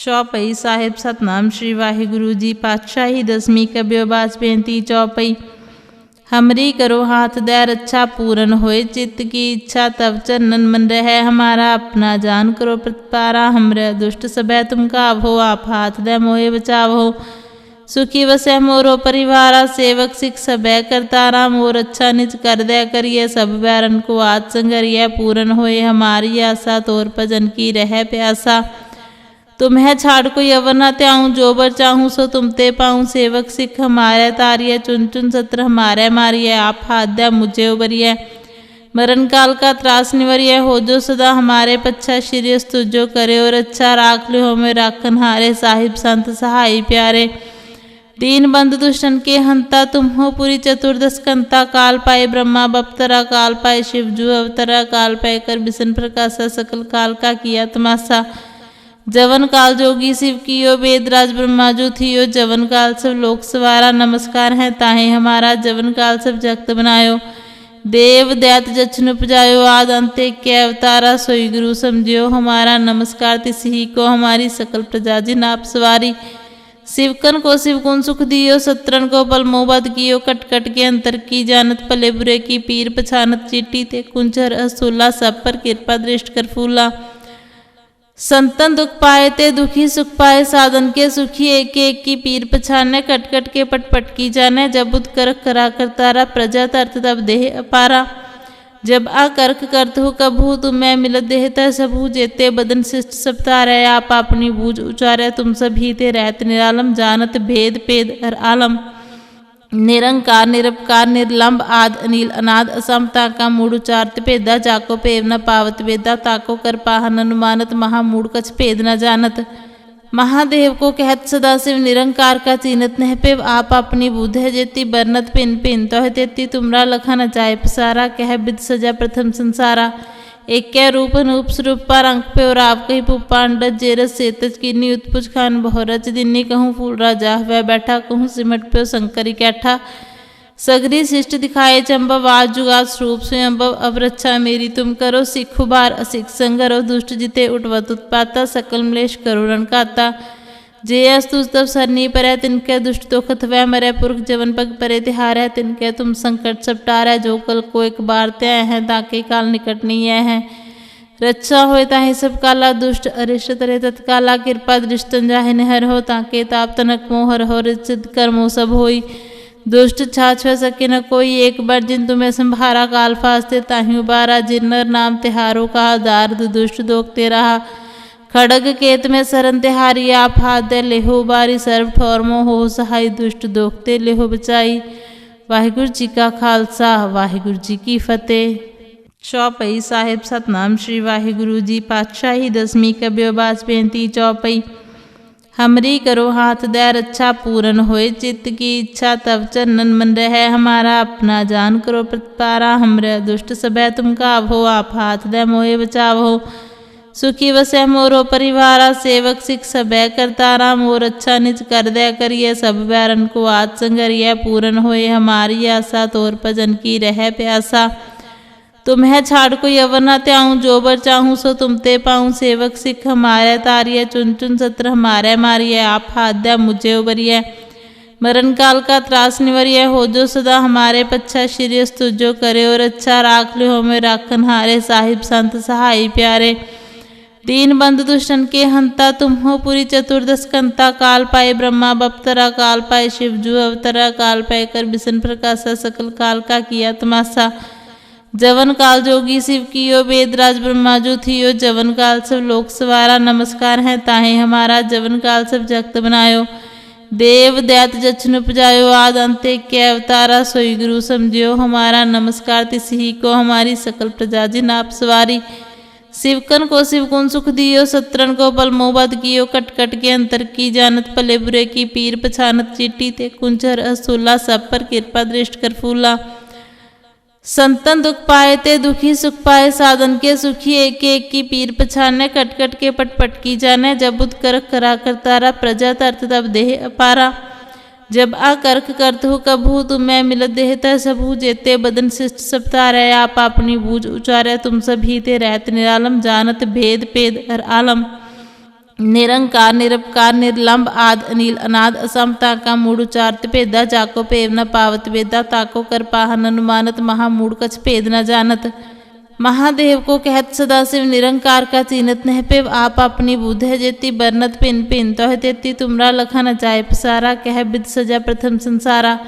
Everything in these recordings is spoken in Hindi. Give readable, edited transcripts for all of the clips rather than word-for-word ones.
चौपई साहिब सतनाम श्री वाहिगुरु जी पातशाही दसवीं कबियो बाज बेनती चौपई। हमरी करो हाथ दे रक्षा पूरन होए चित्त की इच्छा तब चरणन मन रहे हमारा अपना जान करो प्रतिपारा हमरे दुष्ट सबे तुम कावो आप हाथ दे मोहे बचावो। सुखी वसै मोरो परिवारा सेवक सिख सबे करतारा मोर अच्छा निज कर दे करिए सब बैरन को आज संगरिए पूरन होए हमारी आशा तोर भजन की रह प्यासा। तुम्हें छाड़ कोई अवर न त्याऊँ जो बर चाहूँ सो तुम ते पाऊँ सेवक सिख हमारे तारिये चुन चुन सत्र हमारे मारिए आप हाथ दे मुझे उबरिए। मरण काल का त्रास निवरिए हो जो सदा हमारे पच्छा श्रीयस तुझो करे और अच्छा राख लो हमें राखन हारे साहिब संत सहाय प्यारे। दीन बंद दुष्टन के हंता तुम हो पूरी चतुर्दश कंता काल पाए ब्रह्मा बप्तरा काल पाए शिवजू अवतरा काल पाए कर बिसन प्रकाशा सकल काल का किया तमाशा। जवन काल जोगी शिव कियो वेदराज ब्रह्मा जो थियो जवन काल सब लोक सवारा नमस्कार है ताहे हमारा जवन काल सब जगत बनायो। देव दैत जछन उपजायो आद अंते के अवतारा सोई गुरु समझियो हमारा नमस्कार तिसही को हमारी सकल प्रजा जिन आप सवारी। शिवकन को शिवकुन सुख दियो सत्रन को पल मोबद कियो कट कट के अंतर की जानत भले बुरे की पीर पछानत चीटी ते कुंचर असूला सब पर कृपा दृष्ट कर फूला। संतन दुख पाए ते दुखी सुख पाए साधन के सुखी एक एक की पीर पछाने कट कट के पट पट की जाने जब उद करक करा करतारा प्रजा तरत तब देह अपारा। जब आ करक करत हो कबहू तुम्हें मिलत देहता सबहू जेते बदन शिष्ट सब तारे आप अपनी बूझ उचारे तुम सभी ते रहत निरालम जानत भेद पेद हर आलम। निरंकार निरपकार निर्लंब आद अनिल अनाद असमता का मूड उचारत भेदा जाको पेव न पावत वेदा ताको कर पाहन अनुमानत महामूड कछ भेद न जानत। महादेव को कहत सदा शिव निरंकार का चीनत नह पेव आप अपनी बुध है जेती बरनत पिन पिन तो है तेती तुमरा लखा न जाय पसारा कह बिद सजा प्रथम संसारा। एक कै रूप अनूप स्वरूप पर अंक पे और आप कही पुपांडज जेरस सेतज कीनी उत्पुज खान बहुरच दिन्नी कहूँ फूल राजा वह बैठा कहूँ सिमट पे शंकरी कैठा। सगरी शिष्ट दिखाए चंबव आज जुगात स्वरूप स्वयंभव अब रक्षा मेरी तुम करो सिख उबार असिख संगरो दुष्ट जिते उठवत उत्पाता सकल मलेश करुणन काता। जे अस्तु तब सरनी परै तिनके दुष्ट तो खत वह मरै पुरख जवन पग परे तिहार है तिनके तुम संकट सब टारै जो कल को एक बार त्याय है ताके काल निकट नहीं है। रक्षा होए ताहे सब काला दुष्ट अरिष्ट तरे तत्काला कृपा दृष्टन जाहे निहर हो ताके ताप तनक मोहर हो रिचित कर्मो सब होई। दुष्ट छाछ सके न कोई एक बार जिन तुम्हें संभारा काल फास्ते ताहि उबारा जिन नर नाम तिहारो कहा दार्द दुष्ट दोखते रहा। खड़ग केत में सरन तिहारी आप हाथ दे लेहो बारी सर्व ठौरमो हो सहाय दुष्ट दोखते लेहो बचाई। वाहिगुरु जी का खालसा वाहिगुरु जी की फतेह। चौपई साहिब सतनाम श्री वाहिगुरु जी पातशाही दसवीं कबियो बाज बेनती चौपई। हमरी करो हाथ दे रक्षा पूरन होए चित्त की इच्छा तब चरणन मन रहे हमारा अपना जान करो प्रतिपारा हमरे दुष्ट सबे तुम कावो आप हाथ दे मोहे बचावो। सुखी वसै मोरो परिवारा सेवक सिख सबे करतारा मोर अच्छा निज कर दे करिए सब बैरन को आज संगरिए पूरन होए हमारी आशा तोर भजन की रह प्यासा। तुम्हें छाड़ कोई अवर न त्याऊँ जो बर चाहूँ सो तुम ते पाऊँ सेवक सिख हमारे तारिये चुन चुन सत्र हमारे मारिए आप हाथ दे मुझे उबरिए। मरण काल का त्रास निवरिए हो जो सदा हमारे पच्छा श्रीयस तुझो करे और अच्छा राख लो हमें राखन हारे साहिब संत सहाय प्यारे। दीन बंद दुष्टन के हंता तुम हो पूरी चतुर्दश कंता काल पाए ब्रह्मा बप्तरा काल पाए शिवजू अवतरा काल पाए कर बिसन प्रकाशा सकल काल का किया तमाशा। जवन काल जोगी शिव कियो वेदराज ब्रह्मा जो थियो जवन काल सब लोक सवारा नमस्कार है ताहे हमारा जवन काल सब जगत बनायो। देव दैत जछन उपजायो आद अंते के अवतारा सोई गुरु समझियो हमारा नमस्कार तिसही को हमारी सकल प्रजा जिन आप सवारी। शिवकन को शिवकुन सुख दियो सत्रन को पल मोबद कियो कट कट के अंतर की जानत भले बुरे की पीर पछानत चीटी ते कुंचर असूला सब पर कृपा दृष्ट कर फूला। संतन दुख पाए ते दुखी सुख पाए साधन के सुखी एक एक की पीर पछाने कट कट के पट पट की जाने जब उद करक करा करतारा प्रजा तरत तब देह अपारा। जब आ करक करत हो कबहू तुम्हें मिलत देहता सबहू जेते बदन शिष्ट सब तारे आप अपनी बूझ उचारे तुम सभी ते रहत निरालम जानत भेद पेद हर आलम। निरंकार निरपकार निर्लंब आद अनिल अनाद असमता का मूड उचारत भेदा जाको भेव न पावत वेदा ताको कर पाहन अनुमानत महामूड कछ भेद न जानत। महादेव को कहत सदाशिव निरंकार का चीनत नह पेव आप अपनी बुध है जेती बरनत पिन पिन तो है तेती तुमरा लखा न जाय पसारा कह बिद सजा प्रथम संसारा।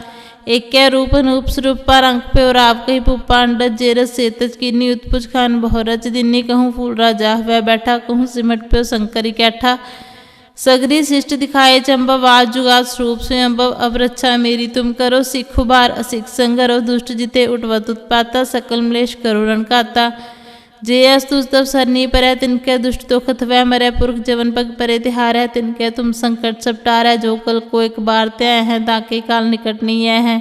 एक कै रूप अनूप स्वरूप पर अंक पे और आप कही पुपांडत जेरस सेतज कीनी उत्पुज खान बहुरच दिन्नी कहूँ फूल राजा वह बैठा कहूँ सिमट पे शंकरी कैठा। सगरी शिष्ट दिखाए चंबव आज जुगात स्वरूप स्वयंभव अब रक्षा मेरी तुम करो सिख उबार असिख संगरो दुष्ट जिते उठवत उत्पाता सकल मलेश करो रणकाता। जे अस्तुज तब सरनी पर तिनके दुष्ट तो खतवै मरै पुरख जवन पग परे तिहार है तिनके तुम संकट सपटार है जो कल को एक बार तय है ताके काल निकट नहीं है।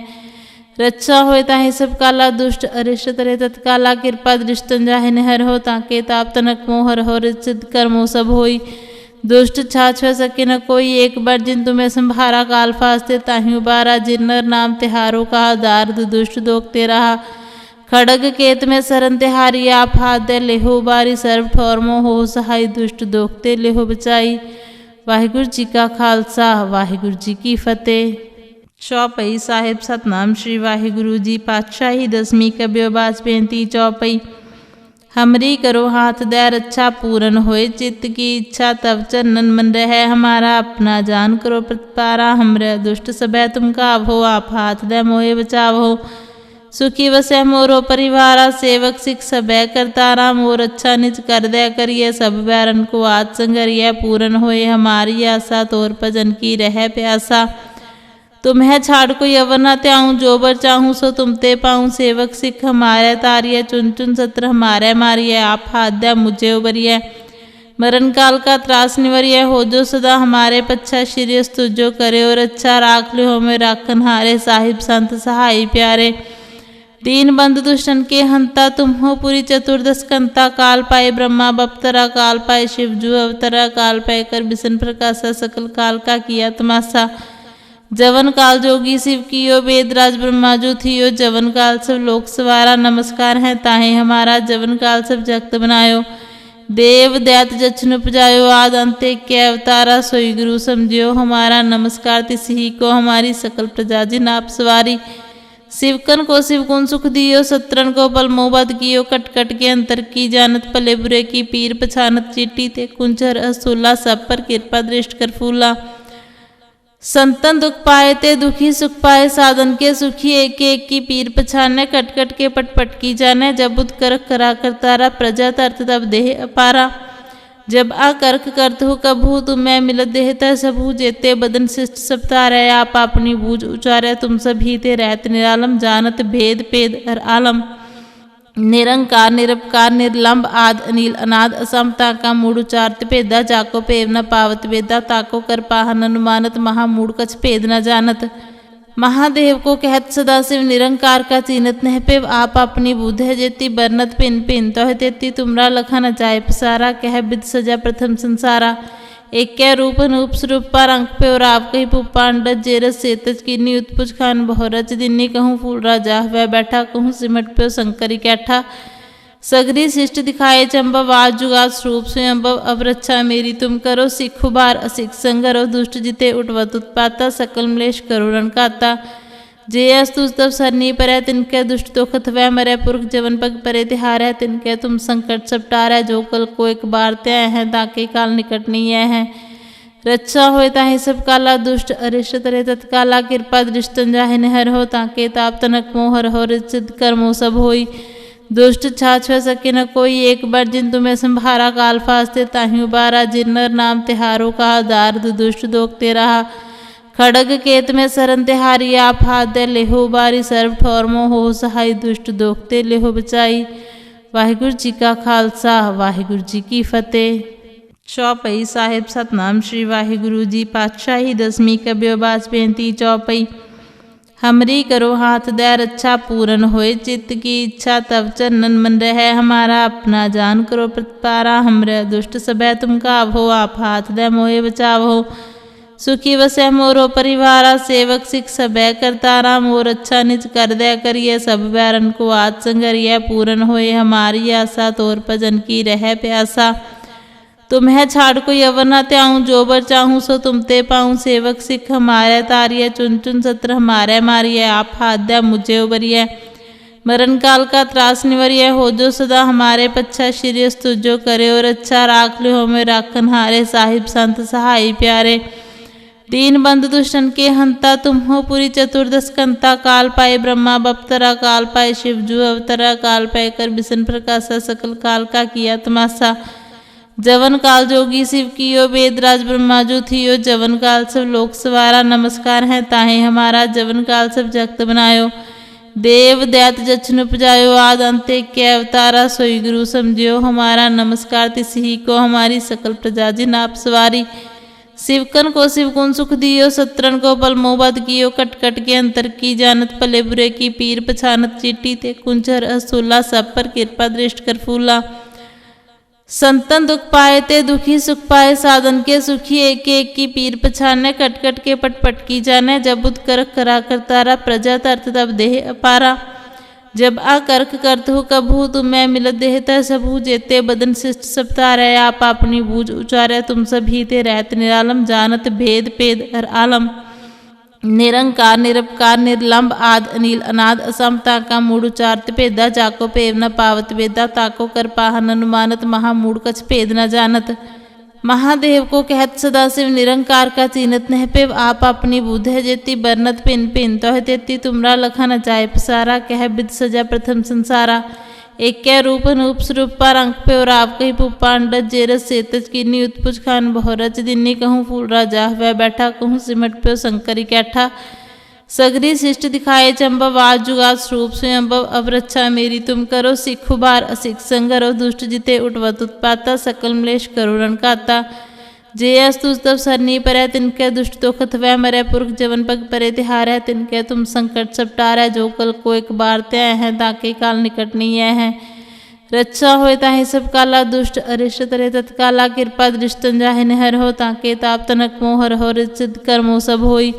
रक्षा होए ताहि सब काला दुष्ट अरिष्ट तरे तत्काला कृपा दृष्टन जाहे निहर हो ताके ताप तनक मोहर हो सिद्ध कर्मो सब होई। दुष्ट छाछ सके न कोई एक बार जिन तुम्हें संभारा काल फास्ते ताहि उबारा जिन नर नाम तिहारो कहा दार्द दुष्ट दोखते रहा। खड़ग केत में सरन तिहारी आप हाथ दे लेहो बारी सर्व ठौरमो हो सहाय दुष्ट दोखते लेहो बचाई। वाहिगुरु जी का खालसा वाहिगुरु जी की फतेह। चौपई साहिब सतनाम श्री वाहिगुरु जी पातशाही दसवीं कबियो बाज बेनती चौपई। हमरी करो हाथ दे रक्षा पूरन होए चित्त की इच्छा तब चरणन मन रहे हमारा अपना जान करो प्रतिपारा। हमरे दुष्ट सबे तुम कावो आप हाथ दे मोहे बचावो। सुखी वसै मोरो परिवारा सेवक सिख सबे करतारा मोर अच्छा निज कर दे करिए सब बैरन को आज संगरिय पूरन होए हमारी आशा तोर भजन की रह प्यासा। तुम्हें छाड़ को यवन न त्याऊँ जो बर चाहूँ सो तुम ते पाऊँ सेवक सिख हमारे तारिय चुन चुन सत्र हमारे मारिय आप हाथ दे मुझे उबरिय। मरण काल का त्रास निवरिय हो जो सदा हमारे पच्छा श्री स्तुजो करे और अच्छा राख लो में राखन हारे साहिब संत सहाय प्यारे। दीन बंद दुष्टन के हंता तुम हो पूरी चतुर्दश कंता काल पाए ब्रह्मा बपतरा काल पाए शिवजू अवतरा काल पाए कर बिसन प्रकाशा सकल काल का किया तमाशा। जवन काल जोगी शिव कियो वेदराज ब्रह्मा जो थियो जवन काल सब लोक सवारा नमस्कार है ताहे हमारा जवन काल सब जगत बनायो। देव दैत जछन उपजायो आद अंते के अवतारा सोई गुरु समझियो हमारा नमस्कार तिसही को हमारी सकल प्रजा जिन आप सवारी। शिवकन को शिवगुण सुख दियो सत्रन को पल मोहबद कियो कट कट के अंतर की जानत भले बुरे की पीर पछानत चिट्टी ते कुंचर असूला सब पर कृपा दृष्ट कर फूला। संतन दुख पाए ते दुखी सुख पाए साधन के सुखी एक एक की पीर पछाने कट कट के पट की जाने जब बुद्ध करक करा करतारा प्रजा तरत तब देह अपारा। जब आकर्क करत हो कभू तुम्हें मिलत देहता सबू जेते बदन शिष्ट सब तारे आप अपनी बूझ उचारे तुम सभी ते रहत निरालम जानत भेद पेद हर आलम। निरंकार निरपकार निर्लंब आद अनिल अनाद असमता का मूड उचारत भेदा जाको भेव न पावत वेदा ताको कर पाहन अनुमानत महामूड कछ भेद न जानत। महादेव को कहत सदाशिव निरंकार का चीनत नह पेव आप अपनी बुध है जेती बरनत पिन पिन तो है तेती तुमरा लखा न जाय पसारा कह बिद सजा प्रथम संसारा। एक कै रूप अनूप स्वरूप पर अंक पे और आप कही पुपांडत जेरस सेतज कीनी उत्पुज खान बहुरच दिन्नी कहूँ फूल राजा वह बैठा कहूँ सिमट पे शंकरी कैठा। सगरी शिष्ट दिखाए चंबव आज जुगात स्वरूप स्वयंभव अब रक्षा मेरी तुम करो सिख उबार असिख संगरो दुष्ट जिते उठवत उत्पाता सकल मलेश करो रणकाता। जे अस्तुज तब सरनी पर तिनके दुष्ट तो खतवै मरै पुरख जवन पग परे तिहार है तिनके तुम संकट सपटार है जो कल को एक बार तय है ताके काल निकट नहीं है। रक्षा होए ताहि सब काला दुष्ट अरिष्ट तरे तत्काला कृपा दृष्टन जाहे निहर हो ताके ताप तनक मोहर हो सिद्ध कर्मो सब होई। दुष्ट छाछ सके न कोई एक बार जिन तुम्हें संभारा काल फास्ते ताहि उबारा जिन नर नाम तिहारो कहा दार्द दुष्ट दोखते रहा। खड़ग केत में सरन तिहारी आप हाथ दे लेहो बारी सर्व ठौरमो हो सहाय दुष्ट दोखते लेहो बचाई। वाहिगुरु जी का खालसा वाहिगुरु जी की फतेह। चौपई साहिब सतनाम श्री वाहिगुरु जी पातशाही दसवीं कबियो बाज बेनती चौपई। हमरी करो हाथ दे रक्षा पूरन होए चित्त की इच्छा तब चरणन मन रहे हमारा अपना जान करो प्रतिपारा। हमरे दुष्ट सबे तुम कावो आप हाथ दे मोहे बचावो। सुखी वसै मोरो परिवारा सेवक सिख सबे करतारा मोर अच्छा निज कर दे करिए सब बैरन को आज संगरिय पूरन होए हमारी आशा तोर भजन की रह प्यासा। तुम्हें छाड़ कोई अवर न त्याऊँ, जो बर चाहूँ सो तुम ते पाऊँ। सेवक सिख हमारे तारिय, चुन चुन सत्र हमारे मारिय। आप हाथ दया मुझे उबरिय, मरण काल का त्रास निवरिय। हो जो सदा हमारे पच्छा, श्रीयस तुझो करे और अच्छा। राख लो हमें राखन हारे, साहिब संत सहाय प्यारे। दीन बंधु दुष्टन के हंता, तुम हो पूरी चतुर्दश कंता। काल पाए ब्रह्मा बप्तरा, काल पाए शिव जू अवतरा। काल पाए कर बिसन प्रकाशा, सकल काल का किया तमाशा। जवन काल जोगी शिव कियो, वेदराज ब्रह्मा जो थियो। जवन काल सब लोक सवारा, नमस्कार है ताहे हमारा। जवन काल सब जगत बनायो, देव दैत जछन उपजायो। आद अंते के अवतारा, सोई गुरु समझियो हमारा। नमस्कार तिसही को हमारी, सकल प्रजा जिन आप सवारी। शिवकन को शिवकुन सुख दियो, सत्रन को पल मोबद कियो। कट कट के अंतर की जानत, भले बुरे की पीर पछानत। चीटी ते कुंचर असूला, सब पर कृपा दृष्ट कर फूला। संतन दुख पाए ते दुखी सुख पाए, साधन के सुखी एक एक की पीर पछाने। कट कट के पट पट की जाने, जब उद करक करा करतारा। प्रजा तरत तब देह अपारा, जब आ करक करत हो कबहू। तुम्हें मिलत देहता सबहू, जेते बदन शिष्ट सब तारे। आप अपनी बूझ उचारे, तुम सभी ते रहत निरालम। जानत भेद पेद हर आलम, निरंकार निरपकार निर्लंब। आद अनिल अनाद असम, ताका मूड उचारत भेदा। जाको पेव न पावत वेदा, ताको कर पाहन अनुमानत। महामूड कछ भेद न जानत, महादेव को कहत सदा शिव। निरंकार का चीनत नह पेव, आप अपनी बुध है जेती। बरनत पिन पिन तो है तेती, तुमरा लखा न जाय पसारा। कह बिद सजा प्रथम संसारा, एक कै रूप अनूप स्वरूप। पर अंक पे और आप कही पुप्पा अंडज। जेरस सेतज कीनी उत्पुज खान, बहुरच दिन्नी कहूँ फूल राजा। वह बैठा कहूँ सिमट पे शंकरी कैठा। सगरी शिष्ट दिखाए चंबव, आज जुगात स्वरूप स्वयंभव। अब रक्षा मेरी तुम करो, सिख उबार असिख संगरो। दुष्ट जिते उठवत उत्पाता, सकल मलेश करुणन काता। जे अस्तुज तब सरनी परै, तिनके दुष्ट तो खत वह मरै। पुरख जवन पग परे तिहारै, तिनके तुम संकट सब टारै। जो कल को एक बार त्याय है, ताके काल निकट नहीं है। रक्षा होए ताहि सब काला, दुष्ट अरिष्ट तरे तत्काला। कृपा दृष्टन जाहि निहर हो, ताके ताप तनक मोहर हो। रिचित कर्मो सब होई,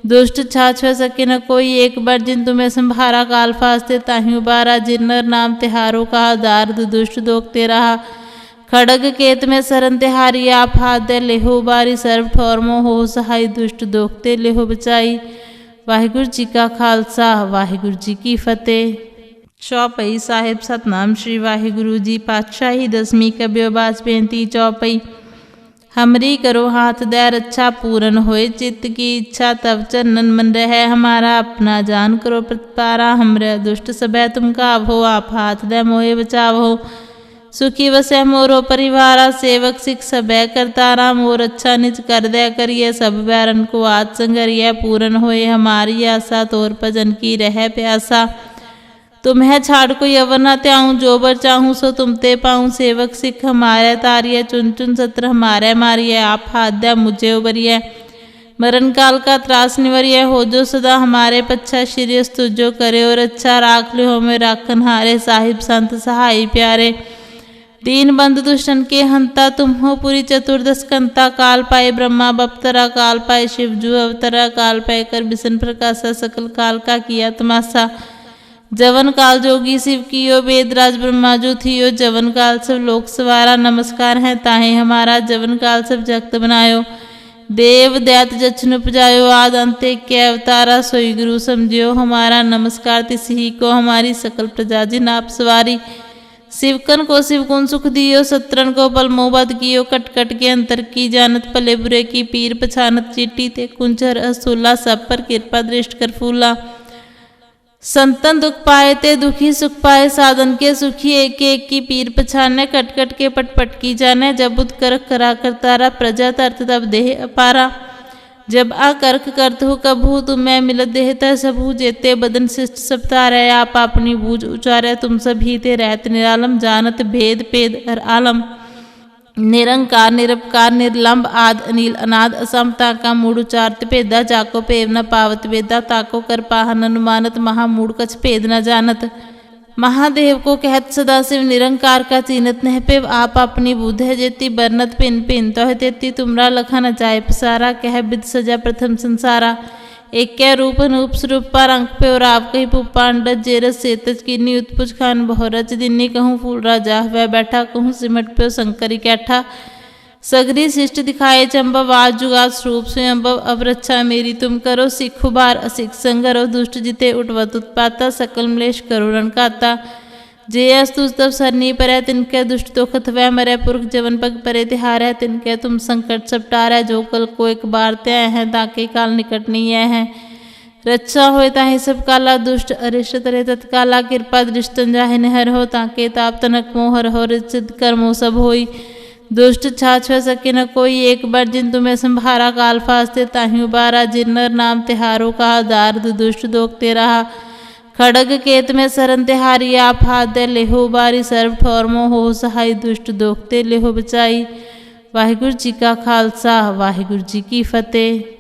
दुष्ट छाछ सके न कोई। एक बार जिन तुम्हें संभारा, काल फास्ते ताहि उबारा। जिन्नर नाम तिहारो कहा, दार्द दुष्ट दोख ते रहा। खड़ग केत में सरन तिहारी, आप हाथ दे लेहो बारी। सर्व ठौर मोह हो सहाय, दुष्ट दोखते लेहो बचाई। वाहिगुरु जी का खालसा, वाहिगुरु जी की फतेह। चौपई साहिब सतनाम श्री वाहिगुरु जी पातशाही दसवीं कब्यो बाज बेनती चौपई। हमरी करो हाथ दे रक्षा, पूरन होए चित्त की इच्छा। तब चरणन मन रहे हमारा, अपना जान करो प्रतिपारा। हमरे दुष्ट सबे तुम कावहो, आप हाथ दे मोहे बचावहो। सुखी वसै मोरो परिवारा, सेवक सिख सबे करतारा। मोर अच्छा निज कर दे करिए, सब बैरन को आज संगरिए। पूरन होए हमारी आशा, तोर भजन की रह प्यासा। तुम्हें छाड़ कोई अवर न त्याऊँ, जो बर चाहूँ सो तुम ते पाऊँ। सेवक सिख हमारे तारिय, चुन चुन सत्र हमारे मारिय। आप हाथ दया मुझे उबरिय, मरण काल का त्रास निवरिय। हो जो सदा हमारे पच्छा, श्रीयस तुझो करे और अच्छा। राख लो हमें राखन हारे, साहिब संत सहाय प्यारे। दीन बंधु दुष्टन के हंता, तुम हो पूरी चतुर्दश कंता। काल पाए ब्रह्मा बप्तरा, काल पाए शिव जू अवतरा। काल पाए कर बिसन प्रकाशा, सकल काल का किया तमाशा। जवन काल जोगी शिव कियो, वेदराज ब्रह्मा जो थियो। जवन काल सब लोक सवारा, नमस्कार है ताहे हमारा। जवन काल सब जगत बनायो, देव दैत जछन उपजायो। आद अंते के अवतारा, सोई गुरु समझियो हमारा। नमस्कार तिसही को हमारी, सकल प्रजा जिन आप सवारी। शिवकन को शिवकुन सुख दियो, सत्रन को पल मोबद कियो। कट कट के अंतर की जानत, भले बुरे की पीर पछानत। चीटी ते कुंचर असूला, सब पर कृपा दृष्ट कर फूला। संतन दुख पाए ते दुखी सुख पाए, साधन के सुखी एक एक की पीर पछाने। कट कट के पट पट की जाने, जब उद करक करा करतारा। प्रजा तरत तब देह अपारा, जब आ करक करत हो कबहू। तुम्हें मिलत देहता सबहू, जेते बदन शिष्ट सब तारे। आप अपनी बूझ उचारे, तुम सभी ते रहत निरालम। जानत भेद पेद हर आलम, निरंकार निरपकार निर्लंब। आद अनिल अनाद असम, ताका मूड उचारत भेदा। जाको पेव न पावत वेदा, ताको कर पाहन अनुमानत। महामूड कछ भेद न जानत, महादेव को कहत सदा शिव। निरंकार का चीनत नह पेव, आप अपनी बुध है जेती। बरनत पिन पिन तो है तेती, तुमरा लखा न जाय पसारा। कह बिद सजा प्रथम संसारा, एक कै रूप अनूप स्वरूप। पर अंक पे और आप कही पुप्पा अंडज। जेरस सेतज कीनी उत्पुज खान, बहुरच दिन्नी कहूँ फूल राजा। वह बैठा कहूँ सिमट पे शंकरी कैठा। सगरी शिष्ट दिखाए चंबव आज जुगात स्वरूप स्वयंभव अब रक्षा मेरी तुम करो सिख उबार असिख संगरो दुष्ट जिते उठवत उत्पाता सकल मलेश करो रणकाता जे अस्तुज तब सरनी पर तिनके दुष्ट तो खतवै मरै पुरख जवन पग परे तिहार है तिनके तुम संकट सपटार है जो कल को एक बार तय है ताके काल निकट नहीं है रक्षा होए ताहि सब काला दुष्ट अरिष्ट तरे तत्काला कृपा दृष्टन जाहे निहर हो ताके ताप तनक मोहर हो रिचित कर्मो सब होई दुष्ट छाछ सके न कोई एक बार जिन तुम्हें संभारा काल फास्ते ताहि उबारा जिन्नर नाम तिहारो कहा दार्द दुष्ट दोखते रहा खड़ग केत में सरन तिहारी आप हाथ दे लेहो बारी सर्व ठौरमो हो सहाय दुष्ट दोखते लेहो बचाई। वाहिगुरु जी का खालसा वाहिगुरु जी की फतेह।